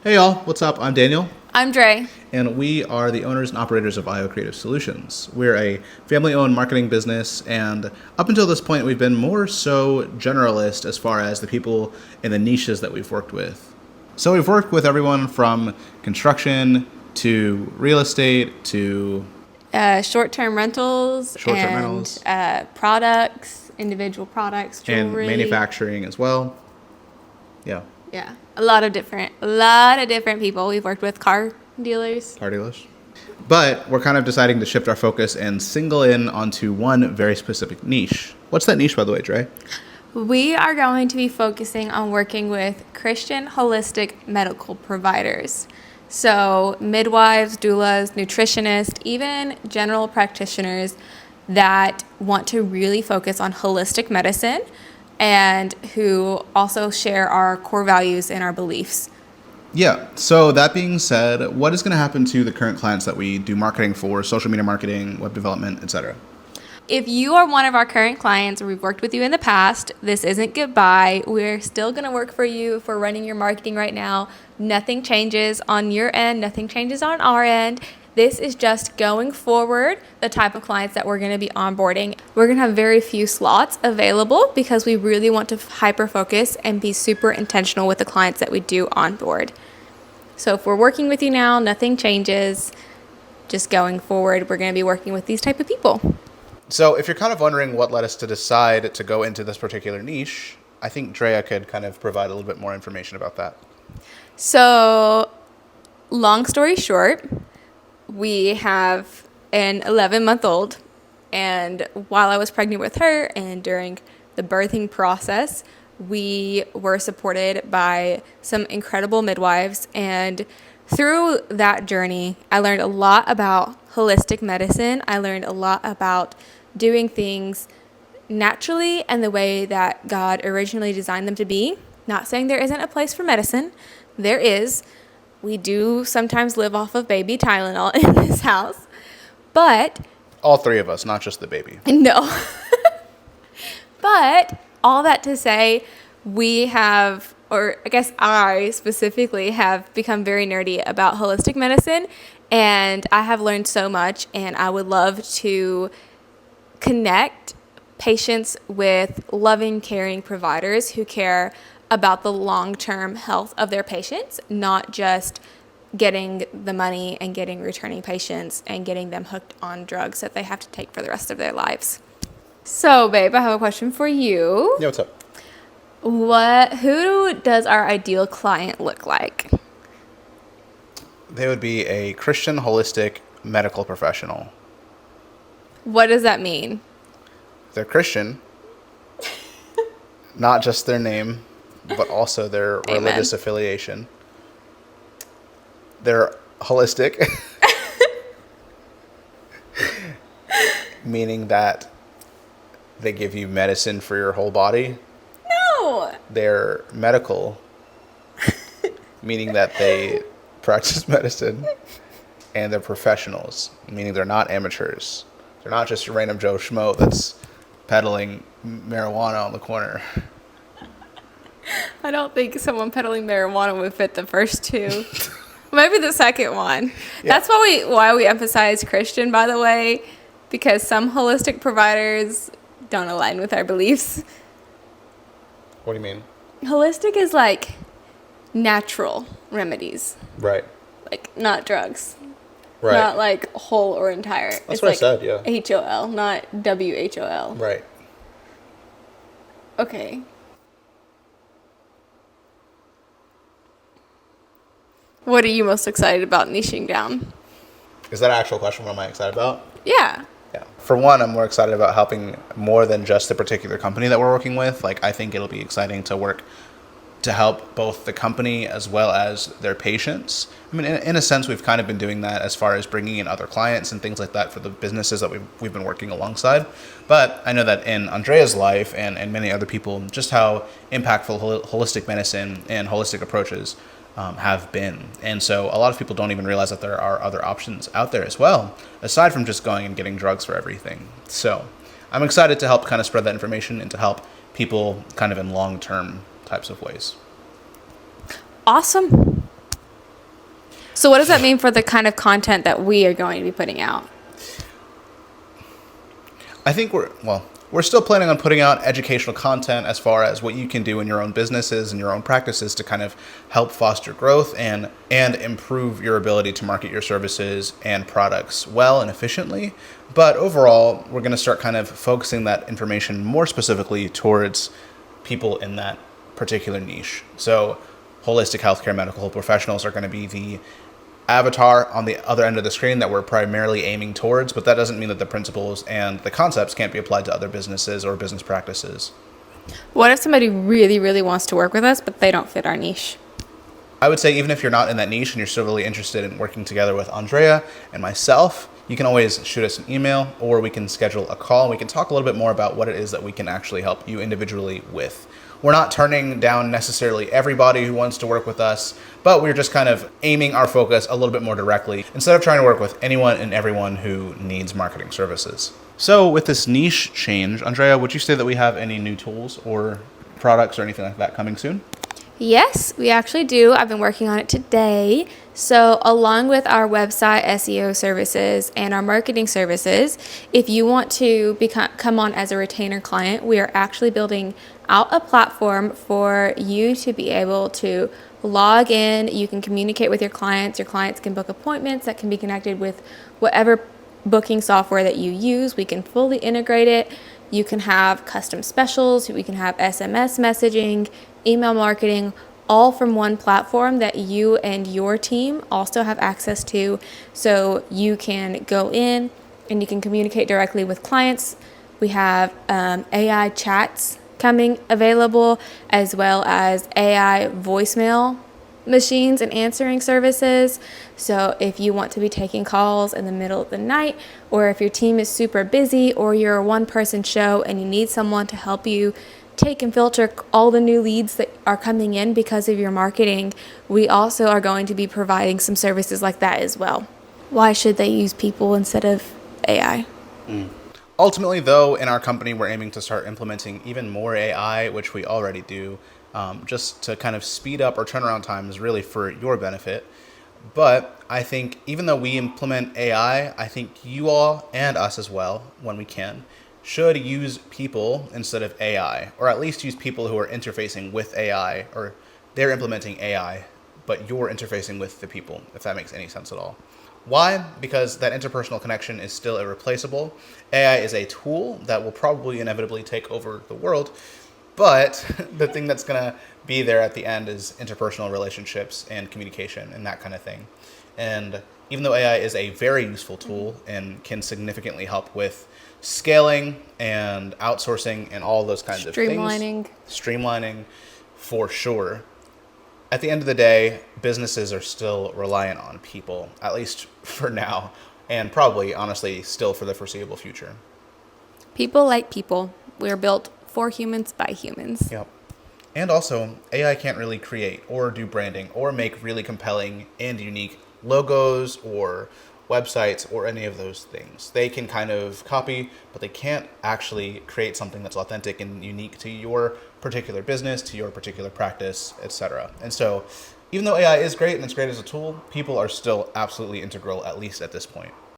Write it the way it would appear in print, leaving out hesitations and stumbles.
Hey y'all, what's up? I'm Daniel, I'm Dre. and we are the owners and operators of IO Creative Solutions. We're a family-owned marketing business, and up until this point, we've been more so generalist as far as the people in the niches that we've worked with. So we've worked with everyone from construction to real estate to Short-term rentals Short-term and rentals. Products, individual products, and jewelry. manufacturing as well. Yeah, Yeah, a lot of different people. We've worked with car dealers. car dealers. But we're kind of deciding to shift our focus and single in onto one very specific niche. What's that niche, by the way, Dre? We are going to be focusing on working with Christian holistic medical providers. So midwives, doulas, nutritionists, even general practitioners that want to really focus on holistic medicine and who also share our core values and our beliefs. Yeah. So that being said, what is going to happen to the current clients that we do marketing for, social media marketing, web development, etc.? If you are one of our current clients or we've worked with you in the past, this isn't goodbye. We're still going to work for you for running your marketing right now. Nothing changes on your end. Nothing changes on our end. This is just going forward, the type of clients that we're going to be onboarding. We're going to have very few slots available because we really want to hyper focus and be super intentional with the clients that we do onboard. So if we're working with you now, nothing changes. Just going forward, we're going to be working with these type of people. So if you're kind of wondering what led us to decide to go into this particular niche, I think Drea could kind of provide a little bit more information about that. So long story short, we have an 11-month-old, and while I was pregnant with her and during the birthing process, we were supported by some incredible midwives, and through that journey, I learned a lot about holistic medicine. I learned a lot about doing things naturally and the way that God originally designed them to be. Not saying there isn't a place for medicine. There is. We do sometimes live off of baby Tylenol in this house, but... All three of us, not just the baby. No. But all that to say, we have, or I guess I specifically have become very nerdy about holistic medicine, and I have learned so much, and I would love to connect patients with loving, caring providers who care about the long-term health of their patients, not just getting the money and getting returning patients and getting them hooked on drugs that they have to take for the rest of their lives. So, babe, I have a question for you. Yeah, what's up? Who does our ideal client look like? They would be a Christian holistic medical professional. What does that mean? They're Christian, not just their name, but also their Amen. Religious affiliation. They're holistic, meaning that they give you medicine for your whole body. No. They're medical, meaning that they practice medicine. And they're professionals, meaning they're not amateurs. They're not just your random Joe Schmo that's peddling marijuana on the corner. I don't think someone peddling marijuana would fit the first two. Maybe the second one. Yeah. That's why we emphasize Christian, by the way, because some holistic providers don't align with our beliefs. What do you mean? Holistic is like natural remedies, Right. like not drugs. Right. Not like whole or entire. That's it's what like I said, yeah. HOL, not WHOL. Right. Okay. What are you most excited about niching down? Is that an actual question? What am I excited about? Yeah. Yeah. For one, I'm more excited about helping more than just the particular company that we're working with. Like, I think it'll be exciting to work to help both the company as well as their patients. I mean, in a sense, we've kind of been doing that as far as bringing in other clients and things like that for the businesses that we've been working alongside. But I know that in Andrea's life and many other people, just how impactful holistic medicine and holistic approaches have been. And so a lot of people don't even realize that there are other options out there as well, aside from just going and getting drugs for everything. So I'm excited to help kind of spread that information and to help people kind of in long-term types of ways. Awesome. So what does that mean for the kind of content that we are going to be putting out? I think we're still planning on putting out educational content as far as what you can do in your own businesses and your own practices to kind of help foster growth and improve your ability to market your services and products well and efficiently. But overall, we're going to start kind of focusing that information more specifically towards people in that particular niche. So holistic healthcare medical professionals are going to be the avatar on the other end of the screen that we're primarily aiming towards, but that doesn't mean that the principles and the concepts can't be applied to other businesses or business practices. What if somebody really, really wants to work with us, but they don't fit our niche? I would say even if you're not in that niche and you're still really interested in working together with Andrea and myself, you can always shoot us an email or we can schedule a call and we can talk a little bit more about what it is that we can actually help you individually with. We're not turning down necessarily everybody who wants to work with us, but we're just kind of aiming our focus a little bit more directly instead of trying to work with anyone and everyone who needs marketing services. So with this niche change, Andrea, would you say that we have any new tools or products or anything like that coming soon? Yes, we actually do. I've been working on it today. So along with our website SEO services and our marketing services, if you want to come on as a retainer client, we are actually building out a platform for you to be able to log in. You can communicate with your clients. Your clients can book appointments that can be connected with whatever booking software that you use. We can fully integrate it. You can have custom specials. We can have SMS messaging, email marketing, all from one platform that you and your team also have access to. So you can go in and you can communicate directly with clients. We have AI chats coming available, as well as AI voicemail machines and answering services. So if you want to be taking calls in the middle of the night, or if your team is super busy, or you're a one-person show and you need someone to help you take and filter all the new leads that are coming in because of your marketing, we also are going to be providing some services like that as well. Why should they use people instead of AI? Ultimately, though, in our company, we're aiming to start implementing even more AI, which we already do, just to kind of speed up our turnaround times really for your benefit. But I think even though we implement AI, I think you all and us as well, when we can, should use people instead of AI, or at least use people who are interfacing with AI, or they're implementing AI, but you're interfacing with the people, if that makes any sense at all. Why? Because that interpersonal connection is still irreplaceable. AI is a tool that will probably inevitably take over the world, but the thing that's going to be there at the end is interpersonal relationships and communication and that kind of thing. And even though AI is a very useful tool and can significantly help with scaling and outsourcing and all those kinds of things. Streamlining, for sure. At the end of the day, businesses are still reliant on people, at least for now, and probably, honestly, still for the foreseeable future. People like people. We're built for humans by humans. Yep. And also, AI can't really create or do branding or make really compelling and unique logos or websites or any of those things. They can kind of copy, but they can't actually create something that's authentic and unique to your particular business, to your particular practice, etc. And so, even though AI is great and it's great as a tool, people are still absolutely integral, at least at this point.